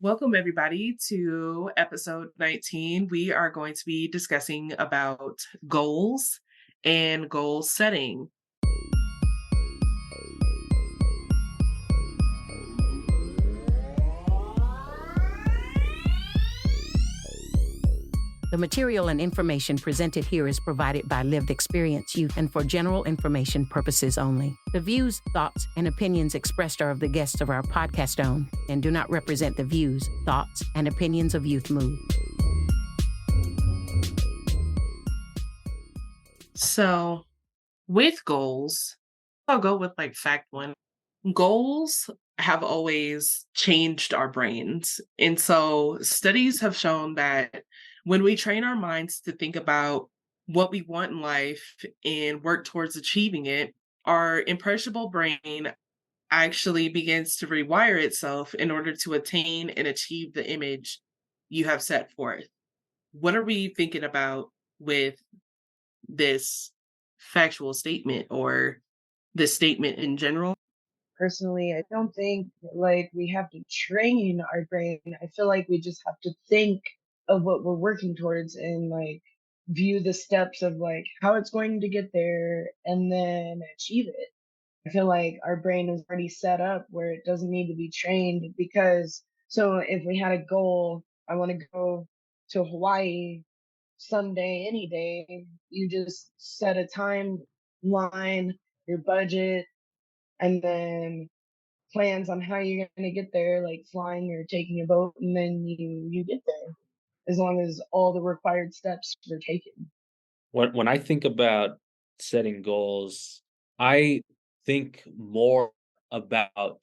Welcome everybody to episode 19. We are going to be discussing about goals and goal setting. The material and information presented here is provided by lived experience youth and for general information purposes only. The views, thoughts, and opinions expressed are of the guests of our podcast own and do not represent the views, thoughts, and opinions of Youth Move. So, with goals, I'll go with like fact one. Goals have always changed our brains. And so, studies have shown that when we train our minds to think about what we want in life and work towards achieving it, our impressionable brain actually begins to rewire itself in order to attain and achieve the image you have set forth. What are we thinking about with this factual statement or this statement in general? Personally, I don't think we have to train our brain. I feel like we just have to think of what we're working towards and view the steps of how it's going to get there and then achieve it. I feel like our brain is already set up where it doesn't need to be trained because so if we had a goal, I want to go to Hawaii someday, any day, you just set a timeline, your budget, and then plans on how you're gonna get there, like flying or taking a boat, and then you get there as long as all the required steps were taken. When I think about setting goals, I think more about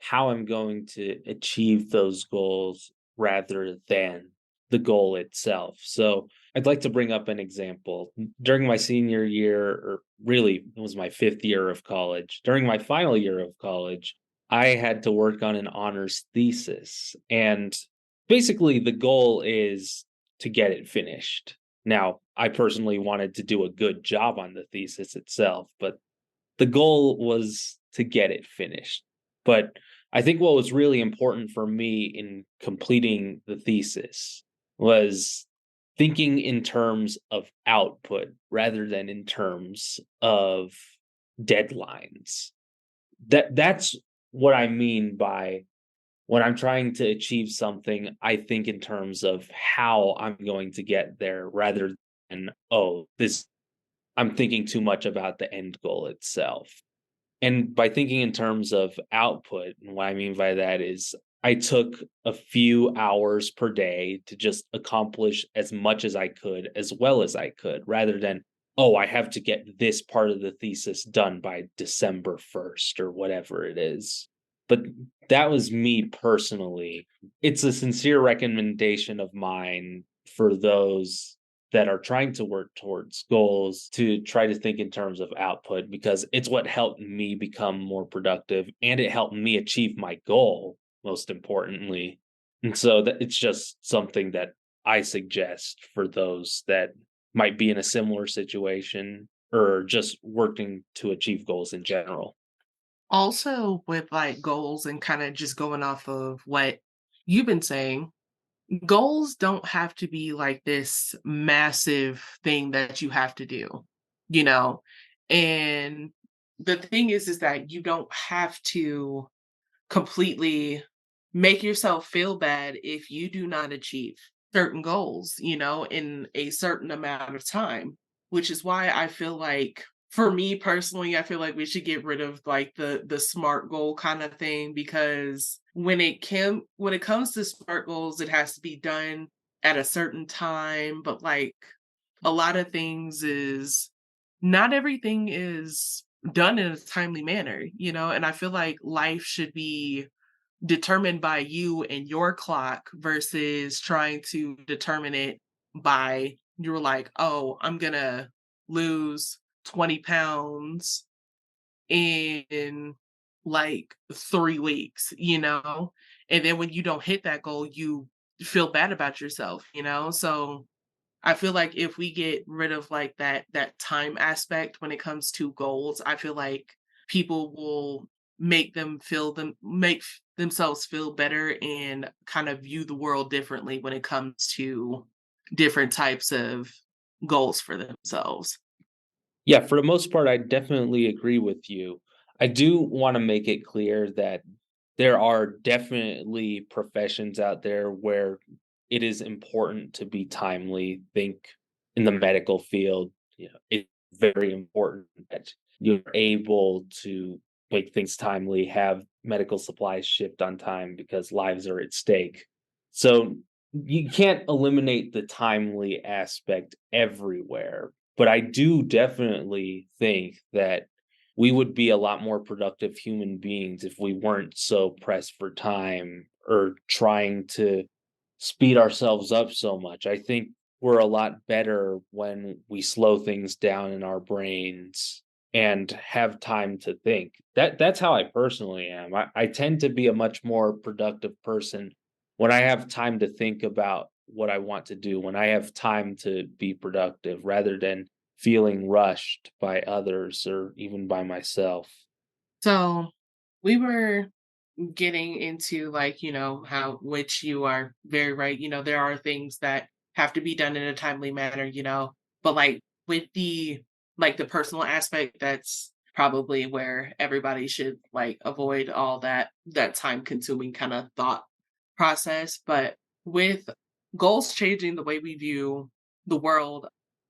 how I'm going to achieve those goals rather than the goal itself. So I'd like to bring up an example. During my senior year, or really it was my fifth year of college, during my final year of college, I had to work on an honors thesis. And basically, the goal is to get it finished. Now, I personally wanted to do a good job on the thesis itself, but the goal was to get it finished. But I think what was really important for me in completing the thesis was thinking in terms of output rather than in terms of deadlines. That's what I mean by when I'm trying to achieve something, I think in terms of how I'm going to get there rather than, oh, this, I'm thinking too much about the end goal itself. And by thinking in terms of output, and what I mean by that is I took a few hours per day to just accomplish as much as I could, as well as I could, rather than, oh, I have to get this part of the thesis done by December 1st or whatever it is. But that was me personally. It's a sincere recommendation of mine for those that are trying to work towards goals to try to think in terms of output because it's what helped me become more productive and it helped me achieve my goal, most importantly. And so that it's just something that I suggest for those that might be in a similar situation or just working to achieve goals in general. Also, with like goals and kind of just going off of what you've been saying, goals don't have to be like this massive thing that you have to do, you know? And the thing is that you don't have to completely make yourself feel bad if you do not achieve certain goals, in a certain amount of time, which is why I feel like for me personally, I feel like we should get rid of like the smart goal kind of thing because when it comes to smart goals, it has to be done at a certain time, but like a lot of things is not everything is done in a timely manner, and I feel like life should be determined by you and your clock versus trying to determine it by you're like, oh, I'm gonna lose 20 pounds in like 3 weeks, and then when you don't hit that goal, you feel bad about yourself. So I feel like if we get rid of like that time aspect when it comes to goals, I feel like people will themselves feel better and kind of view the world differently when it comes to different types of goals for themselves. Yeah, for the most part, I definitely agree with you. I do want to make it clear that there are definitely professions out there where it is important to be timely. Think in the medical field, it's very important that you're able to make things timely, have medical supplies shipped on time because lives are at stake. So you can't eliminate the timely aspect everywhere, but I do definitely think that we would be a lot more productive human beings if we weren't so pressed for time or trying to speed ourselves up so much. I think we're a lot better when we slow things down in our brains and have time to think. That's how I personally am. I tend to be a much more productive person when I have time to think about what I want to do, when I have time to be productive rather than feeling rushed by others or even by myself. So we were getting into like, how which you are very right, there are things that have to be done in a timely manner, but like with the personal aspect, that's probably where everybody should like avoid all that time consuming kind of thought process. But with goals changing the way we view the world,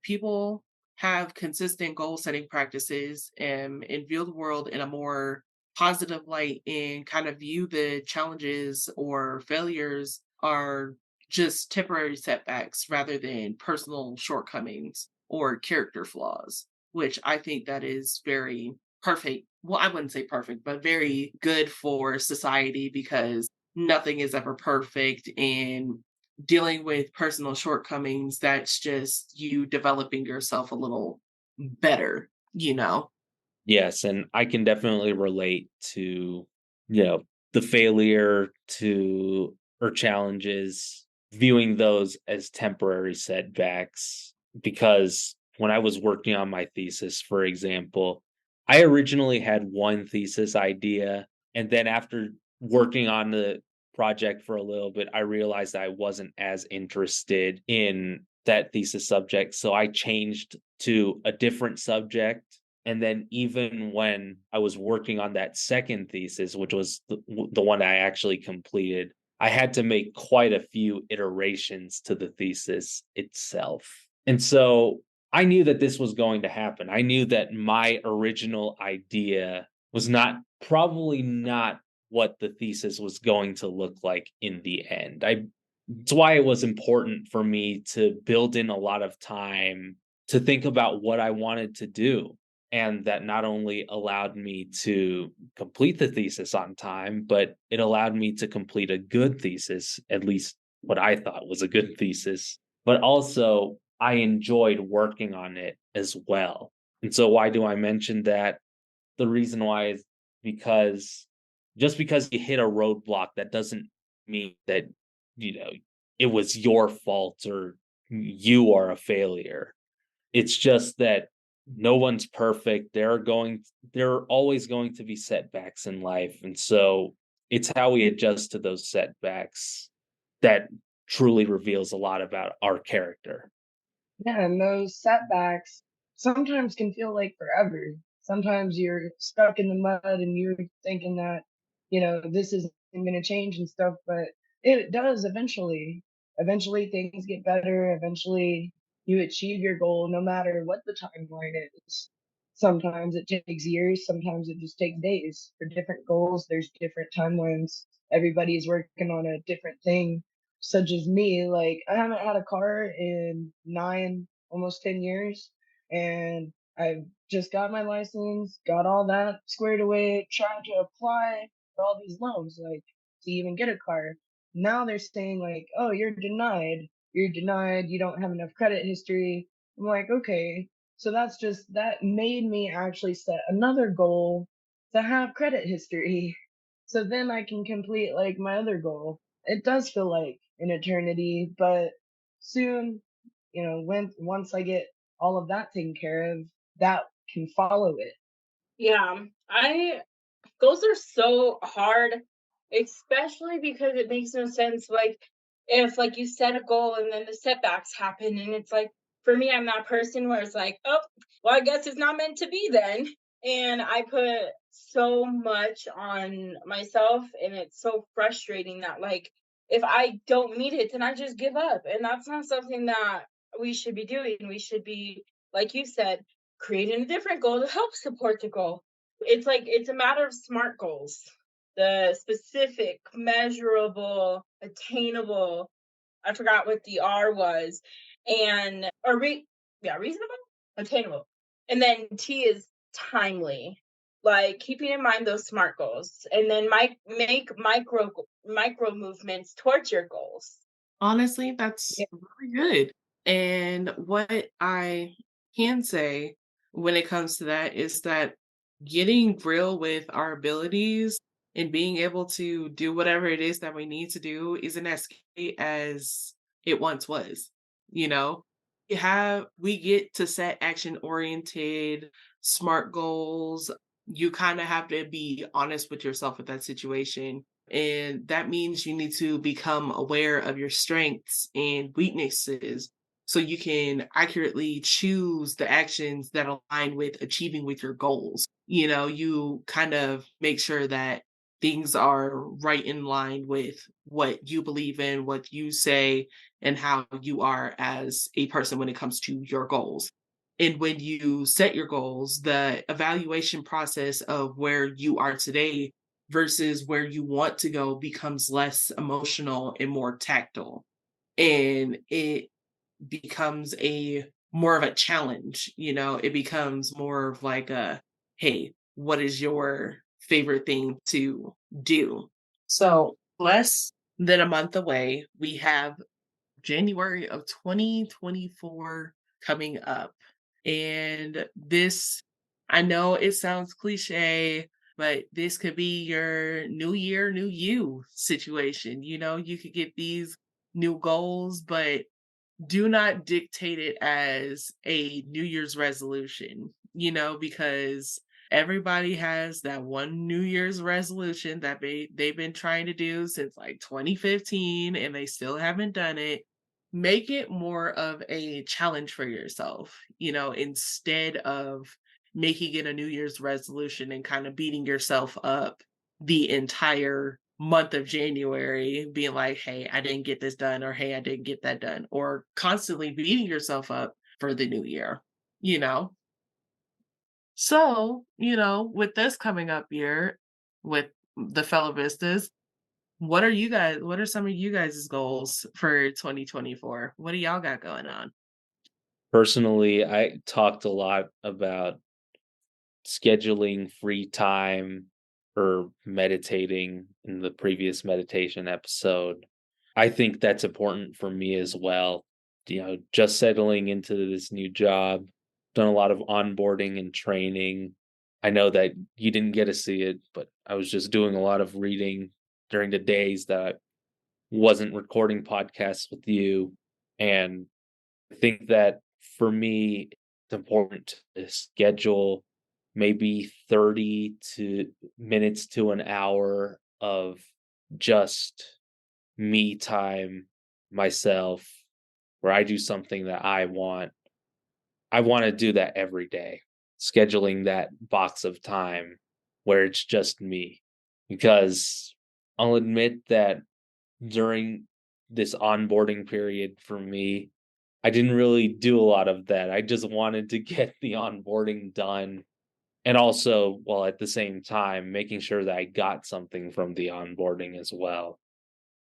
people have consistent goal setting practices and view the world in a more positive light and kind of view the challenges or failures are just temporary setbacks rather than personal shortcomings or character flaws, which I think that is very perfect. Well, I wouldn't say perfect, but very good for society because nothing is ever perfect. And dealing with personal shortcomings, that's just you developing yourself a little better, you know? Yes, and I can definitely relate to, you know, the failure to or challenges, viewing those as temporary setbacks. Because when I was working on my thesis, for example, I originally had one thesis idea. And then after working on the project for a little bit, I realized I wasn't as interested in that thesis subject. So I changed to a different subject, and then even when I was working on that second thesis, which was the one I actually completed, I had to make quite a few iterations to the thesis itself. And so I knew that this was going to happen. I knew that my original idea was not probably not what the thesis was going to look like in the end. It's why it was important for me to build in a lot of time to think about what I wanted to do. And that not only allowed me to complete the thesis on time, but it allowed me to complete a good thesis, at least what I thought was a good thesis. But also, I enjoyed working on it as well. And so, why do I mention that? The reason why is because just because you hit a roadblock, that doesn't mean that, you know, it was your fault or you are a failure. It's just that no one's perfect. There are always going to be setbacks in life, and so it's how we adjust to those setbacks that truly reveals a lot about our character. Yeah, and those setbacks sometimes can feel like forever. Sometimes you're stuck in the mud and you're thinking that, this isn't going to change and stuff, but it does eventually. Eventually, things get better. Eventually, you achieve your goal no matter what the timeline is. Sometimes it takes years, sometimes it just takes days. For different goals, there's different timelines. Everybody's working on a different thing, such as me. Like, I haven't had a car in 9, almost 10 years, and I've just got my license, got all that squared away, trying to apply for all these loans, like to even get a car. Now they're saying like, oh, you're denied, you don't have enough credit history. I'm like, okay, so that made me actually set another goal to have credit history. So then I can complete like my other goal. It does feel like an eternity, but soon, when once I get all of that taken care of, that can follow it. Yeah, I Goals are so hard, especially because it makes no sense. Like, if like you set a goal and then the setbacks happen, and it's like, for me, I'm that person where it's like, oh, well, I guess it's not meant to be then. And I put so much on myself, and it's so frustrating that, like, if I don't meet it, then I just give up. And that's not something that we should be doing. We should be, like you said, creating a different goal to help support the goal. It's like it's a matter of SMART goals. The specific, measurable, attainable. I forgot what the R was. And or yeah, reasonable, attainable. And then T is timely. Like keeping in mind those SMART goals, and then make micro movements towards your goals. Honestly, that's Yeah. really good. And what I can say when it comes to that is that getting real with our abilities and being able to do whatever it is that we need to do isn't as scary as it once was. You know, we get to set action oriented, smart goals. You kind of have to be honest with yourself with that situation, and that means you need to become aware of your strengths and weaknesses so you can accurately choose the actions that align with achieving with your goals. You kind of make sure that things are right in line with what you believe in, what you say, and how you are as a person when it comes to your goals. And when you set your goals, the evaluation process of where you are today versus where you want to go becomes less emotional and more tactile. And it becomes a more of a challenge, it becomes more of like a, hey, what is your favorite thing to do? So less than a month away, we have January of 2024 coming up. And this, I know it sounds cliche, but this could be your new year, new you situation. You could get these new goals, but do not dictate it as a New Year's resolution, because everybody has that one New Year's resolution that they've been trying to do since like 2015 and they still haven't done it. Make it more of a challenge for yourself, instead of making it a New Year's resolution and kind of beating yourself up the entire month of January, being like, "Hey, I didn't get this done," or "Hey, I didn't get that done," or constantly beating yourself up for the new year, you know? So, with this coming up year, with the fellow Vistas, what are some of you guys' goals for 2024? What do y'all got going on? Personally, I talked a lot about scheduling free time or meditating in the previous meditation episode. I think that's important for me as well. Just settling into this new job, done a lot of onboarding and training. I know that you didn't get to see it, but I was just doing a lot of reading during the days that I wasn't recording podcasts with you. And I think that for me, it's important to schedule maybe 30 to minutes to an hour of just me time, myself, where I do something that I want. I want to do that every day, scheduling that box of time where it's just me. Because I'll admit that during this onboarding period for me, I didn't really do a lot of that. I just wanted to get the onboarding done. And also, while at the same time, making sure that I got something from the onboarding as well.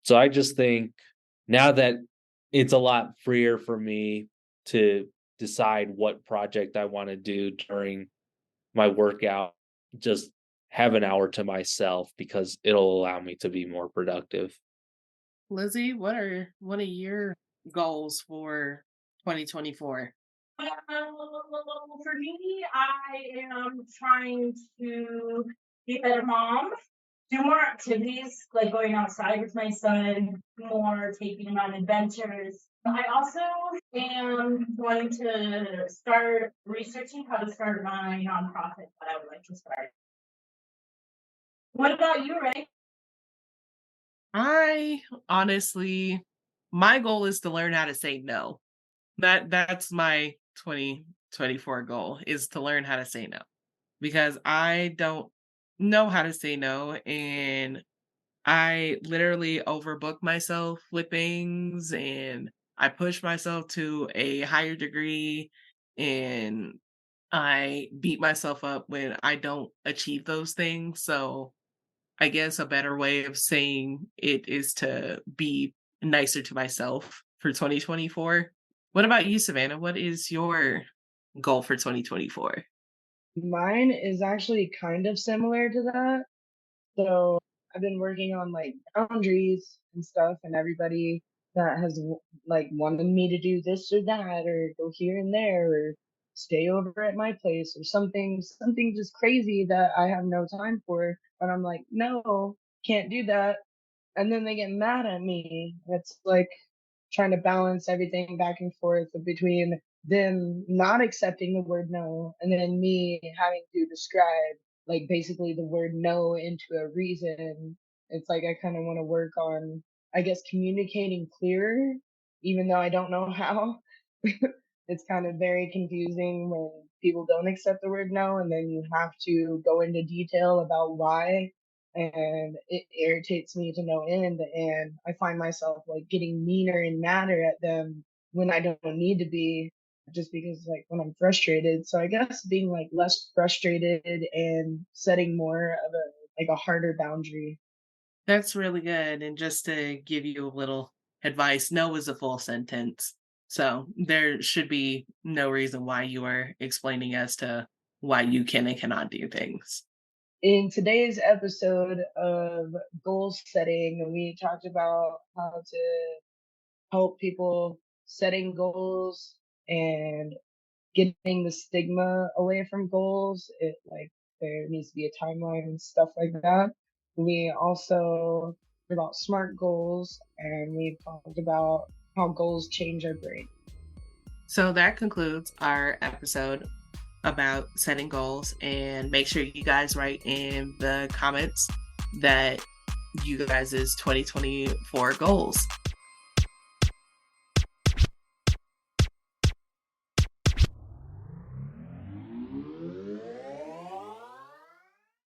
So I just think now that it's a lot freer for me to decide what project I want to do during my workout, just have an hour to myself because it'll allow me to be more productive. Lizzie, what are your goals for 2024? For me, I am trying to be a better mom, do more activities like going outside with my son, more taking him on adventures. I also am going to start researching how to start my nonprofit that I would like to start. What about you, Ray? I honestly, my goal is to learn how to say no. That's my 2024 goal is to learn how to say no because I don't know how to say no and I literally overbook myself with things and I push myself to a higher degree and I beat myself up when I don't achieve those things. So I guess a better way of saying it is to be nicer to myself for 2024. What about you, Savannah? What is your goal for 2024? Mine is actually kind of similar to that. So I've been working on like boundaries and stuff, and everybody that has like wanted me to do this or that, or go here and there, or stay over at my place, or something just crazy that I have no time for. And I'm like, no, can't do that. And then they get mad at me. It's like trying to balance everything back and forth between them not accepting the word no and then me having to describe like basically the word no into a reason. It's like I kind of want to work on, I guess, communicating clearer, even though I don't know how. It's kind of very confusing when people don't accept the word no and then you have to go into detail about why, and it irritates me to no end, and I find myself like getting meaner and madder at them when I don't need to be, just because like when I'm frustrated. So I guess being like less frustrated and setting more of a like a harder boundary. That's really good. And just to give you a little advice, no is a full sentence. So there should be no reason why you are explaining as to why you can and cannot do things. In today's episode of goal setting, we talked about how to help people setting goals and getting the stigma away from goals. It like there needs to be a timeline and stuff like that. We also talked about smart goals, and we talked about how goals change our brain. So that concludes our episode about setting goals. And make sure you guys write in the comments that you guys' 2024 goals.